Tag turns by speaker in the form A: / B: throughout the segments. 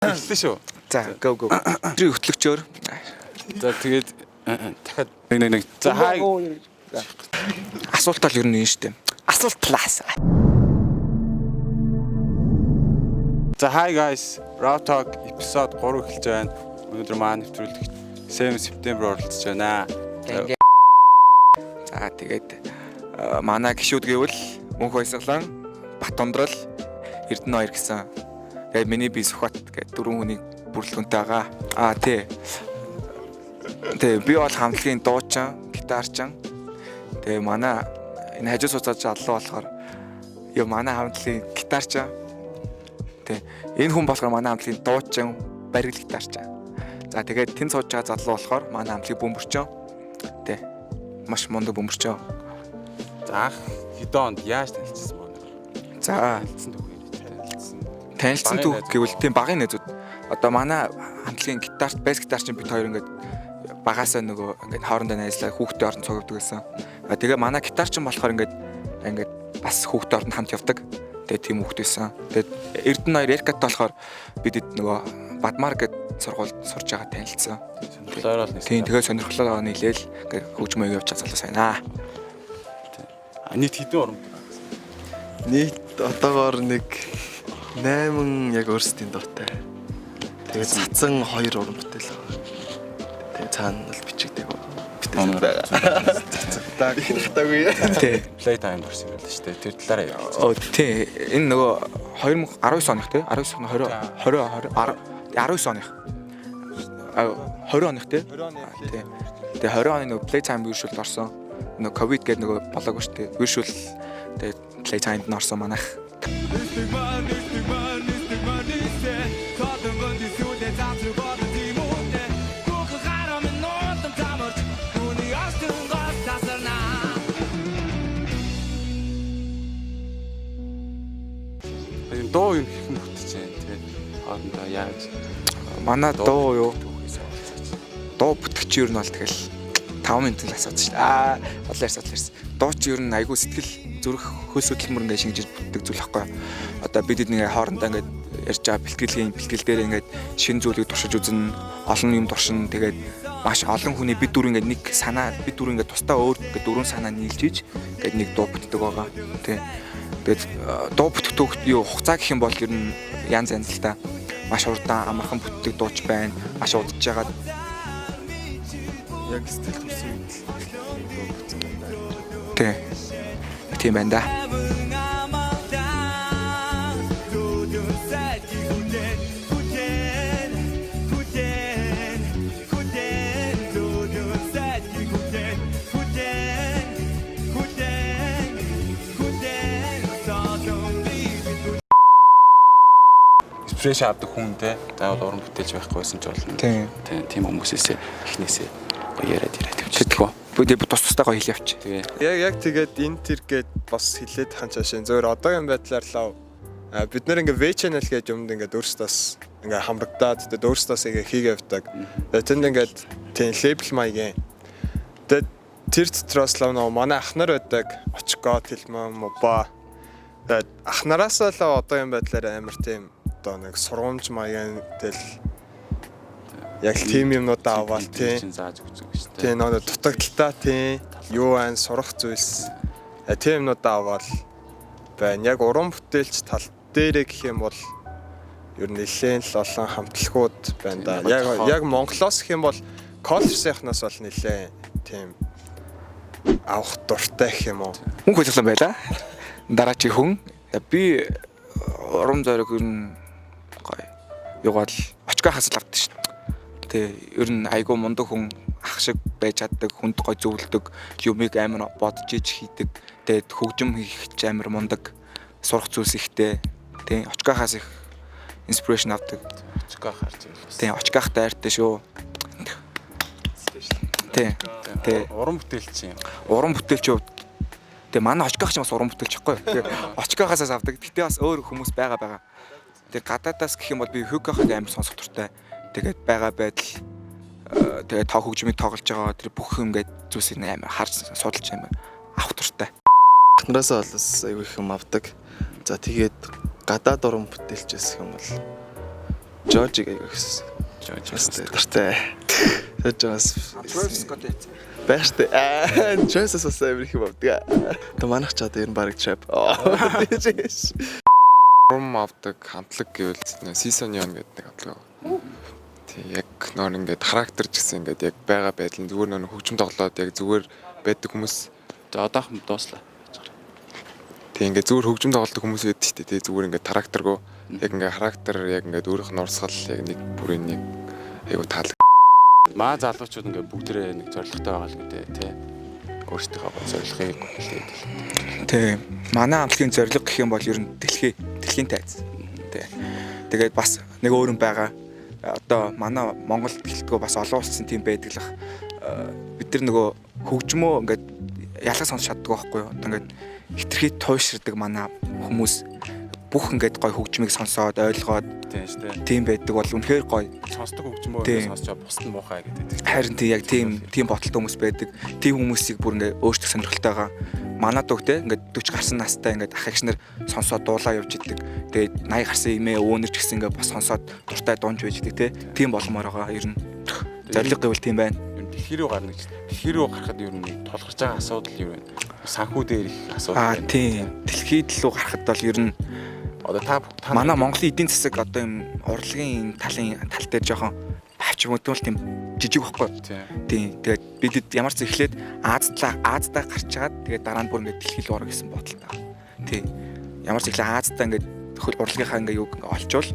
A: Эхэллээ шүү.
B: За, go. Тэр хөтлөгчөөр.
A: За тэгээд дахиад нэг. За хай.
B: Асуултал ер нь юм шүү дээ. Асуултлаас.
A: За hi guys. Raw Talk episode 3 эхэлж байна. Өнөөдөр маань нэвтрүүлэгт 7 Септембер оролцож байна.
B: За тэгээд манай гişүүд гэвэл мөнх баясгалан, Батундрал, Эрдэнэ 2 гэсэн. Тэгээд миний би Сүхбат гэдэг дөрвөн хүнийг бүрэлдэхүүнтэй байгаа. Тий. Тэгээ би бол хамтлагийн дуучин, гитарчин. Тэгээ манай энэ хажуу сууцаад аллуу болохоор манай хамтлагийн гитарчин. Тэгээ энэ хүн болохоор манай хамтлагийн дуучин, барил гитарчин. За тэгээд тэн сууж байгаа залуу болохоор манай хамтлагийн бөмбөрчин. Тий. Маш мундаг бөмбөрчин.
A: За хэдэн онд яаж танилцсан мөн?
B: За танилцсан түүх гэвэл тийм багын найзууд. Одоо манай хамтлагийн гитарт, бэс гитарчин бид хоёр ингээд багаасаа нөгөө ингээд хоорондоо найзлаа хүүхдээ орон цогцолдог гэсэн. Тэгээ манай гитарчин болохоор ингээд бас хүүхдээ орон хамт явдаг. Тэгээ тийм хүүхд байсан. Тэгээд Эрдэнэ 2 Эркат болохоор бид нөгөө Бадмар гэд сургуульд сурж байгаа танилцсан.
A: Сонирхолоор л нийлсэн.
B: Тийм тэгээ сонирхолоор нийлээл ингээд хөгжмөө явж байгаа залуу сайнаа.
A: Нийт хэдэн уран?
C: Нийт одоогоор нэг 8 яг өөрсдийн дуутай. Тэгээд цацсан 2 уран бүтээл байгаа. Тэгээд цаана л бичигдэг бүтээл байгаа. Цацдаг хэрэгтэйгүй.
B: Тий.
A: Playtime гэсэн юм байна шүү дээ. Тэр талаараа яа.
B: Тий. Энэ нөгөө 2019 оных тий 19 оных 20 оных тий. Тий. Тэгээ 20 оны нөгөө Playtime виршүүлд орсон. Нөгөө ковид гэдэг нөгөө болоогүй шүү дээ. Виршүүл тэгээ Playtime-д орсон манайх.
A: Дуу юм хэрхэн бүтэж байна тэгээд хоорондоо яаж
B: Манай дуу юу? Дуу бүтгэж юу нь бол тэгэл 5 минут л асууж шээ. Олоорс. Дуу чи ер нь айгүй сэтгэл зүрх хөлс хөдөлмөр ингээ шинжиж бүтдэг зүйл байхгүй. Одоо бид ингээ хоорондоо ингээ ярьж байгаа бэлтгэл дээр ингээ шин зүйлийг туршиж үзэн, олон юм туршин тэгээд маш олон хүний бид дүүр ингээ нэг санаа бид дүүр ингээ тусдаа өөр ингээ дөрвөн санаа нийлж иж ингээ нэг дуу бүтдэг байгаа. Тий. Тэгээд дуу бүтгэх юу хугацаа гэх юм бол ер нь янз янз л та. Маш урдаан амархан бүтдэг дууч байна. Маш удаж жагаад
C: Яг сэтгэл төрсөн дуу бүтсэн байна.
B: тий. Тийм байна да.
A: фреш авдаг хүн те заавал уран бүтээлч байхгүй байсан ч болно. Тийм хүмүүсээс эхнээсээ яриад явчихдаг.
B: Бүгд тус-тустай гоё хэл явчих.
C: Яг тэгээд энэ тэр гээд бас хилээд ханчаашин зөөр одоогийн байдлаар лав бид нэр ингээ V channel гэж юмд ингээ өөрсдөөс ингээ хамрагдаад тэгээд өөрсдөөс ингээ хийгээ явдаг. Тэгээд тэнд ингээ тийм лейбл маягийн. Тэгээд тэр дотроос лав нөө манай ах нар байдаг. Очко, Тэлмэн, Моба. Тэгээд ах нараас л одоогийн байдлаар амар тийм одоо нэг сургамж маягийн тэл яг тийм юмнуудаа аваад тийм
A: зааж өгч шүү дээ.
C: Тийм нөө дутагдaltaа тийм юу айн сурах зүйлс тийм юмнуудаа аваад байна. Яг уран бүтээлч тал дээрээ гэх юм бол ер нь нэлээд л олон хамтлагууд байна да. Яг Монголоос гэх юм бол коллежсийнхнаас бол нэлээд тийм авах дуртай гэх юм уу.
B: Хүн хөдөлсөн байла. Дараагийн хүн би урам зориг ер нь гоё юугаал очгоохаас л авдаг шүү дээ. Тэ ер нь айгүй мундаг хүн ах шиг байж чаддаг, хүнд гоё зөвлөдөг, юмыг амар бодож иж хийдэг. Тэгээд хөгжим хийх амар мундаг, сурах зүйлс ихтэй. Тэ очгоохаас их инспирэшн авдаг.
A: Очгоох харж байна.
B: Тэ очгоох дайртай шүү. Тэ
A: уран бүтээлч юм.
B: Уран бүтээлч юу? Тэгээ манай очгоох ч бас уран бүтээлч байхгүй. Тэгээ очгоохоос авдаг. Гэтэ бас өөр хүмүүс байгаа. Тэгээ гадаадаас гэх юм бол би хөгөөхөг амар сонсох туртай. Тэгээд байгаа байдал тэгээд тоо хөгжмийг тоглож байгаа тэр бүх юм ингээд зүйлсийг амар харж судалж амар авах туртай.
C: Нараасаа болоос аягүй их юм авдаг. За тэгээд гадаад уран бүтээлчээс юм бол
D: Жоржиг аяг гэсэн. Дуртай. Жорж
B: Travis Scott
D: байх штэ. Travis бас амар их бавдаг. Тэ манайх ч одоо ер нь баг trap.
C: Урам авдаг хамтлаг гэвэл Season Yon гэдэг нэг хамтлаг. Тэг яг нөр ингээд характер ч гэсэн ингээд яг байгаа байдал нь зүгээр нөр хөгжим тоглоод яг зүгээр байдаг хүмүүс.
A: За одоохон дууслаа.
C: Тэг ингээд зүгээр хөгжим тоглодог хүмүүс байдаг шүү дээ. Тэг зүгээр ингээд характергүй яг ингээд характер яг ингээд өөрийнх нь урсгал яг нэг бүрийн нэг айгу таалаг.
A: Маа залуучууд ингээд бүгдээрээ нэг зорилготой байгаа л гэдэг тий. Өөрсдийнхөө зорилгыг хэлээд.
B: Тий. Манай хамтлагийн зорилго гэх юм бол ер нь дэлхийн тайз. Тий. Тэгээд бас нэг өөр юм байгаа. Одоо манай Монгол гэлтгөө бас олон улсын тийм байдаг л бах. Бид нар нөгөө хөгжмөө ингээд ялах сонсч чаддаг байхгүй юу? Одоо ингээд хитрхий туйширдаг манай хүмүүс бүх ингээд гой хөгжмийг сонсоод ойлгоод тийм байдаг бол үнэхээр гой.
A: Сонсдог хөгжмөө ингээд сонсчоо бусд нь муухай гэдэг.
B: Харин тийм яг тийм бодолтой хүмүүс байдаг. Тийм хүмүүсийг бүр ингээд өөрсдөө сонирхолтойгоо манад үг те ингээд 40 гарсан настай ингээд ах эгч нар сонсоод дуулаа явж идэг. Тэгээд 80 гарсан эмээ өвөнөр ч гэсэн ингээд бас сонсоод дуртай дуунж байж идэг те. Тийм болмоор байгаа ер нь. Зорилго гэвэл тийм байна.
A: Дэлхий рүү гарна гэж. Дэлхий рүү гарахад ер нь толгорч байгаа асуудал юу вэ? Санхүү дээр их асуудал байна.
B: Тийм. Дэлхийд лөө гарахад бол ер нь
A: одоо та
B: манай Монголын эдийн засаг одоо юм урлагийн тал дээр жоохон авч мөдөл тийм жижиг байхгүй. Тийм. Тэгээд бидэд ямар ч эхлээд Аздаа гарч чагаад тэгээд дараа нь бүр ингээд дэлхий рүү орох гэсэн бодолтой. Тийм. Ямар ч эхлээд Аздаа ингээд урлагийнхаа ингээд юг ингээд олчвол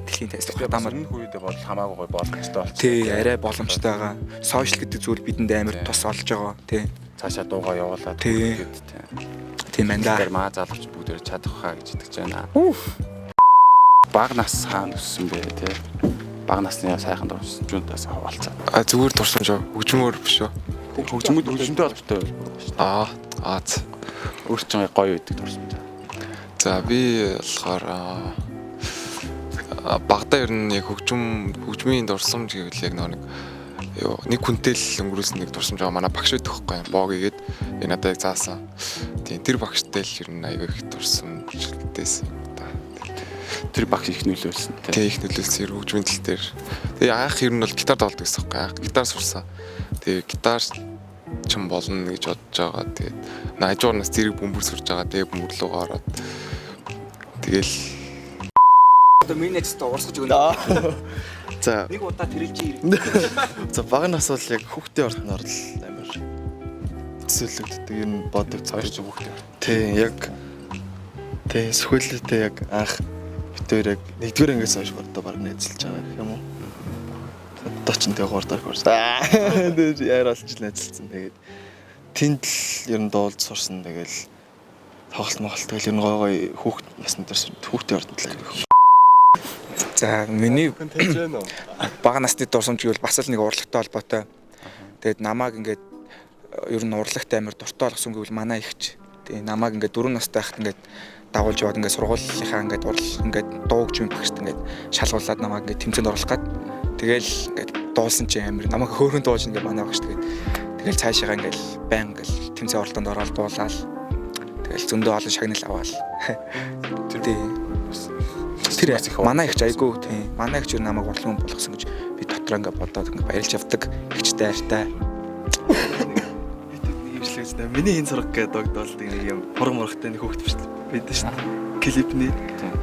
B: дэлхийн тайз
A: дамар энэ үедээ бол хамаагүй гой боломжтой болчихсон.
B: Тий, арай боломжтой байгаа. Сошиал гэдэг зүйл бидэнд амар тус олж байгаа. Тий.
A: Цаашаа дуугаа явуулаад
B: тэгээд тийм байна да.
A: Тэр маа залууч бүгдээр чадах хаа гэж итгэж байна. Баг нас хаана өссөн бэ те? Баг насны сайхан дурсамжуудаас хаваалцаа.
C: Зүгээр дурсамж хөгжмөр биш үү?
A: Хөгжмөдтэй холбоотой байна. Өөр чинь гоё байдаг дурсамж.
C: За би болохоор багада ер нь яг хөгжмийн дурсамж гэвэл яг нэг хүнтэй л өнгөрөөсөн нэг дурсамж байгаа. Манай багш байдаг байхгүй боо гэгээд би надад заасан. Тийм тэр багштай л ер нь аягүй их дурсамжтэйсэн та.
A: Тэр багш их нөлөөлсөн.
C: Тийм их нөлөөлсөн хөгжмийн тал дээр. Тэгээ анх ер нь бол гитар тоглодог гэсэн байхгүй. Анх гитар сурсан. Тэгээ гитар ч болно гэж бодож байгаа. Тэгээд хажуунаас зэрэг бөмбөр сурж байгаа. Тэгээ бөмбөр рүү ороод тэгэл
B: одоо минь ч уурсгаж өгнө.
D: За
B: нэг удаа тэрэлж ирэх.
D: За баг нас бол яг хүүхдийн ордноор л амар төсөөлөгддөг юм бодог
A: цааш хүүхдээ.
D: Тийм яг тийм сүхэлтэй яг анх битээр яг нэгдүгээр ангиас хойш одоо баг найзалж байгаа гэх юм уу. Одоо ч нэг 3 дахь курс. Тэгээд яаралж л найзалсан. Тэгээд тэнд л ер нь дуулж сурсан. Тэгэл тоглолт тэгэл ер нь гой хүүхд насны дээр хүүхдийн ордонд л аяг.
B: За миний бага насны дурсамж гэвэл бас л нэг урлагтай холбоотой. Тэгээд намааг ингээд ер нь урлагт амар дуртай болгосон гэвэл манай ихч. Тэгээд намааг ингээд 4 настай байхад ингээд дагуулж яваад ингээд сургуулийнхаа ингээд ингээд дуугч юм багшд ингээд шалгуулад намааг ингээд тэмцээнд оруулах гээд тэгэл ингээд дуулсан чи амар намайг хөөрхөн дуулж ингээд манай багш тэгэл цаашаа ингээд байн ингээд тэмцээн оролдонд ороод дуулаад тэгэл зөндөө олон шагнал аваад тэр манай ихч айгуу тийм манай ихч юу намайг урлагын болгосон гэж би дотроо ингээд бодоод ингээд баярлж явдаг ихчтэй хайртай
D: хэмжлэгчтэй миний хин сурах гэдэг догдолд нэг юм хурмурхтай нэг хүүхд биш байдаг шүү дээ клипний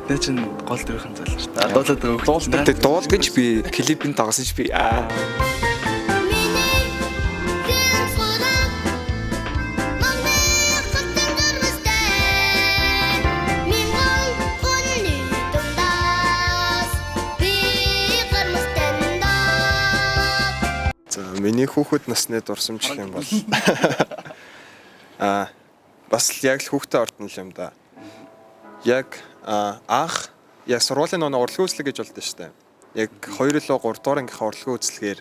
D: нэ чин гол дөрөхийн зал шүү дээ дуулаад байгаа
B: дуулгаж би клипэнд тоглосон ч би
C: Миний хүүхэд насны дурсамж гэх юм бол бас л яг л хүүхдэд ордон л юм да. Яг анх яг сургуулийн урлагийн үзлэг гэж болдог шүү дээ. Яг 2 лөө 3 дугаар ангийнхаа урлагийн үзлэгээр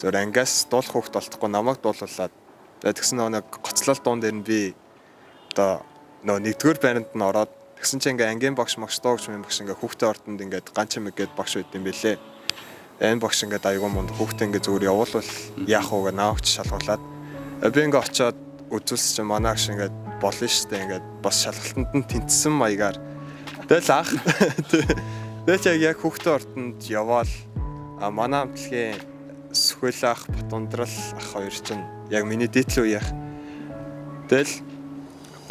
C: зөв ангиас дуулах хүүхд болтохгүй намайг дуулуулад тэгсэн нэг гоцлол дуун дээр нь би одоо нэгдүгээр байранд нь ороод тэгсэн чинь ингээ ангийн багш дуугч юм багш ингээ хүүхдэд ордонд ингээ ганч юм гээд багш байд юм бэлээ. Энэ багш ингээд аягүй мунд хүүхдээ ингээд зүгээр явуулвал яах вэ гэ наавч шалгуулад би ингээд очиод үзүүлсэн чинь манай агш ингээд болно штэ ингээд бас шалгалтанд нь тэнцсэн маягаар тэгэл ах Тэгээд яг хүүхдийн ордонд яваал манай хамтлагийн Сүхэл ах, Батундрал ах хоёр чинь яг миний дээдлүү яах. Тэгэл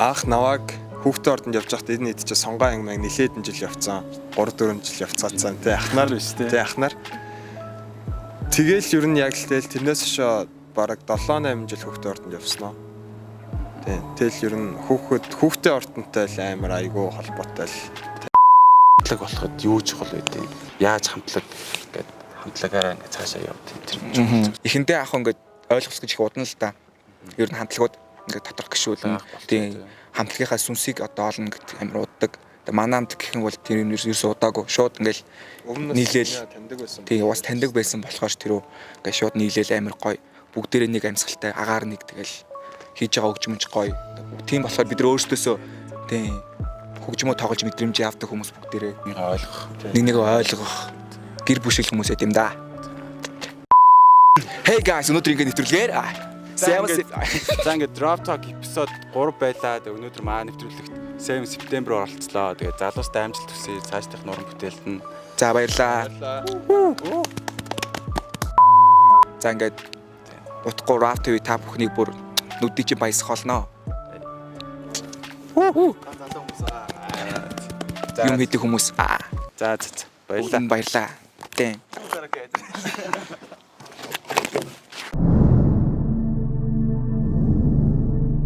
C: ах навааг хүүхдийн ордонд явж байхад энэ хэд ч сонгоо анги маань нилээдэн жил явцсан. 3-4 жил явцгаацсан тий ахнаар
A: биш тий.
C: Тий ахнаар. Тэгэл ер нь яг л тэгэл тэрнээс хойш бараг 7-8 жил хүүхдийн ордонд явсан. Тий. Тэгэл ер нь хүүхдийн ордонтой л амар айгүй холбоотой л.
A: Хамтлаг болоход юу чухал байдیں۔ Яаж хамтлаг гэдэг хамтлагаараа ингэ цаашаа явд энэ төр.
B: Эхэндээ ах ингээд ойлгох гэж их удана л да. Ер нь хамтлагууд ингээд доторх гişүүлэн тийм хамтлагийнхаа сүнсийг одоо олно гэдэг амар уддаг. Тэгээ манай хамтлаг гэх юм бол тэр юм ерөөсөө удаагүй. Шууд ингээд нийлээл
C: таньдаг байсан.
B: тийм бас таньдаг байсан болохоор тэрөө ингээд шууд нийлээл амар гоё. Бүгдээрээ нэг амьсгалтай агаар нэг тэгэл хийж байгаа хөгжмөнч гоё. Тийм болохоор бид нар өөрсдөөсөө тийм хөгжмөө тоглож мэдрэмжээ авдаг хүмүүс бүгдээрээ нэг ойлгох гэр бүшил хүмүүс байт юм да. Hey guys, өнөөдөр ингэ нэвтрүүлгээр.
A: За ингэ Drop Talk episode 3 байлаа. Тэгээ өнөөдөр маа нэвтрүүлэгт 7 септембер оролцлоо. Тэгээ залуустай амжилт хүсье. Цаашдах нуран бүтээлд нь.
B: За баярлаа. За ингэ утгагүй Rap TV та бүхнийг бүр нүдий чинь баясах болно. Юм хийдэг хүмүүс.
A: За баярлалаа.
B: Баярлаа. Тийм.